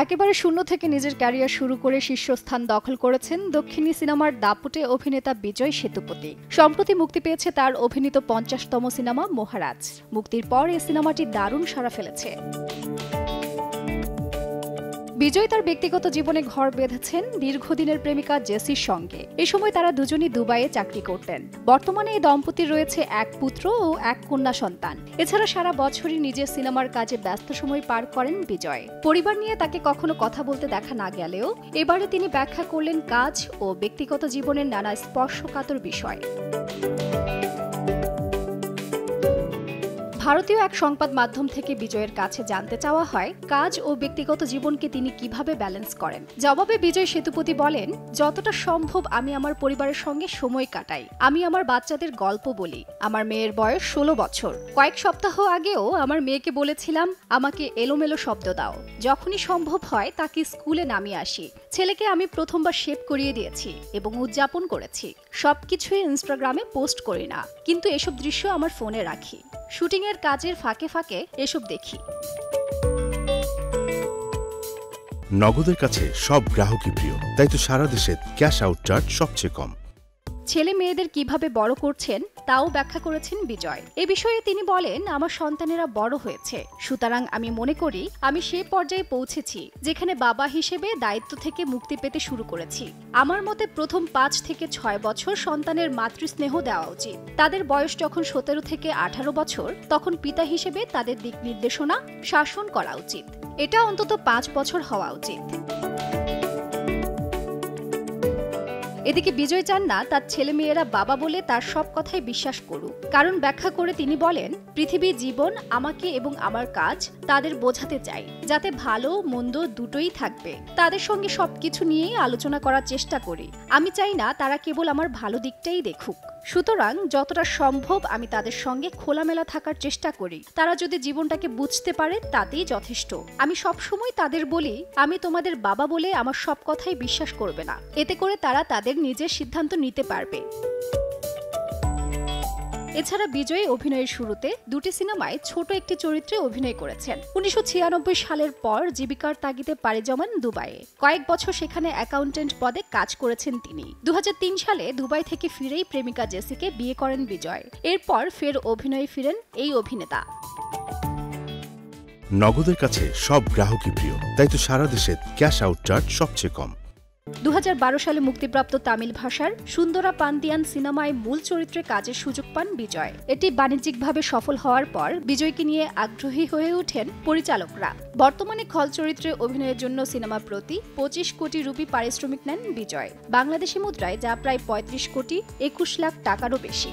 একেবারে শূন্য থেকে নিজের ক্যারিয়ার শুরু করে শীর্ষস্থান দখল করেছেন দক্ষিণী সিনেমার দাপুটে অভিনেতা বিজয় সেতুপতি। সম্প্রতি মুক্তি পেয়েছে তার অভিনীত ৫০তম সিনেমা মহারাজ। মুক্তির পর এই সিনেমাটি দারুণ সাড়া ফেলেছে। বিজয় তার ব্যক্তিগত জীবনে ঘর বেঁধেছেন দীর্ঘদিনের প্রেমিকা জেসির সঙ্গে। এ সময় তারা দুজনই দুবাইয়ে চাকরি করতেন। বর্তমানে এই দম্পতির রয়েছে এক পুত্র ও এক কন্যা সন্তান। এছাড়া সারা বছরই নিজের সিনেমার কাজে ব্যস্ত সময় পার করেন বিজয়। পরিবার নিয়ে তাকে কখনো কথা বলতে দেখা না গেলেও এবারে তিনি ব্যাখ্যা করলেন কাজ ও ব্যক্তিগত জীবনের নানা স্পর্শকাতর বিষয়। ভারতীয় এক সংবাদ মাধ্যম থেকে বিজয়ের কাছে জানতে চাওয়া হয় কাজ ও ব্যক্তিগত জীবনকে তিনি কিভাবে ব্যালেন্স করেন। জবাবে বিজয় সেতুপতি বলেন, যতটা সম্ভব আমি আমার পরিবারের সঙ্গে সময় কাটাই। আমি আমার বাচ্চাদের গল্প বলি। আমার মেয়ের বয়স ১৬ বছর। কয়েক সপ্তাহ আগেও আমার মেয়েকে বলেছিলাম আমাকে এলোমেলো শব্দ দাও। যখনই সম্ভব হয় তাকে স্কুলে নামিয়ে আসি। ছেলেকে আমি প্রথমবার শেভ করিয়ে দিয়েছি এবং উদযাপন করেছি। সবকিছুই ইনস্টাগ্রামে পোস্ট করি না, কিন্তু এসব দৃশ্য আমার ফোনে রাখি। শুটিংয়ের কাজের ফাঁকে ফাঁকে এসব দেখি। নগদের কাছে সব গ্রাহকই প্রিয়, তাই তো সারা দেশে ক্যাশ আউট চার্জ সবচেয়ে কম। ছেলে মেয়েদের কিভাবে বড় করছেন তাও ব্যাখ্যা করেছেন বিজয়। এ বিষয়ে তিনি বলেন, আমার সন্তানেরা বড় হয়েছে, সুতরাং আমি মনে করি আমি সে পর্যায়ে পৌঁছেছি যেখানে বাবা হিসেবে দায়িত্ব থেকে মুক্তি পেতে শুরু করেছি। আমার মতে প্রথম ৫ থেকে ৬ বছর সন্তানের মাতৃস্নেহ দেওয়া উচিত। তাদের বয়স যখন ১৭ থেকে ১৮ বছর তখন পিতা হিসেবে তাদের দিক নির্দেশনা শাসন করা উচিত। এটা অন্তত ৫ বছর হওয়া উচিত। এদিকে বিজয় চান না তার ছেলেমেয়েরা বাবা বলে তার সব কথাই বিশ্বাস করুক। কারণ ব্যাখ্যা করে তিনি বলেন, পৃথিবী জীবন আমাকে এবং আমার কাজ তাদের বোঝাতে চাই, যাতে ভালো মন্দ দুটোই থাকবে। তাদের সঙ্গে সবকিছু নিয়েই আলোচনা করার চেষ্টা করি। আমি চাই না তারা কেবল আমার ভালো দিকটাই দেখুক। সুতরাং যতটা সম্ভব আমি তাদের সঙ্গে খোলামেলা থাকার চেষ্টা করি। তারা যদি জীবনটাকে বুঝতে পারে তাতেই যথেষ্ট। আমি সবসময় তাদের বলি, আমি তোমাদের বাবা বলে আমার সব কথাই বিশ্বাস করবে না। এতে করে তারা তাদের নিজের সিদ্ধান্ত নিতে পারবে। এছাড়া বিজয় অভিনয়ের শুরুতে দুটি সিনেমায় ছোট একটি চরিত্রে অভিনয় করেছেন। ১৯৯৬ সালের পর জীবিকার তাগিদে পাড়ি জমান দুবাইয়ে। কয়েক বছর সেখানে অ্যাকাউন্টেন্ট পদে কাজ করেছেন তিনি। ২০০৩ সালে দুবাই থেকে ফিরেই প্রেমিকা জেসিকে বিয়ে করেন বিজয়। এরপর ফের অভিনয়ে ফিরেন এই অভিনেতা। নগদের কাছে সব গ্রাহকই প্রিয়, তাই তো সারা দেশে ক্যাশ আউট চার্জ সবচেয়ে কম। ২০১২ সালে মুক্তিপ্রাপ্ত তামিল ভাষার সুন্দরা পান্তিয়ান সিনেমায় মূল চরিত্রে কাজের সুযোগ পান বিজয়। এটি বাণিজ্যিকভাবে সফল হওয়ার পর বিজয়কে নিয়ে আগ্রহী হয়ে ওঠেন পরিচালকরা। বর্তমানে খল চরিত্রে অভিনয়ের জন্য সিনেমা প্রতি ২৫ কোটি রুপি পারিশ্রমিক নেন বিজয়। বাংলাদেশি মুদ্রায় যা প্রায় ৩৫ কোটি ২১ লাখ টাকারও বেশি।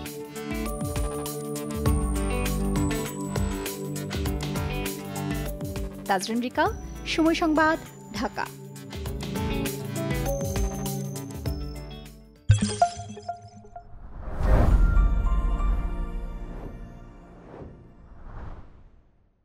তাজরিন রিকা, সময় সংবাদ, ঢাকা।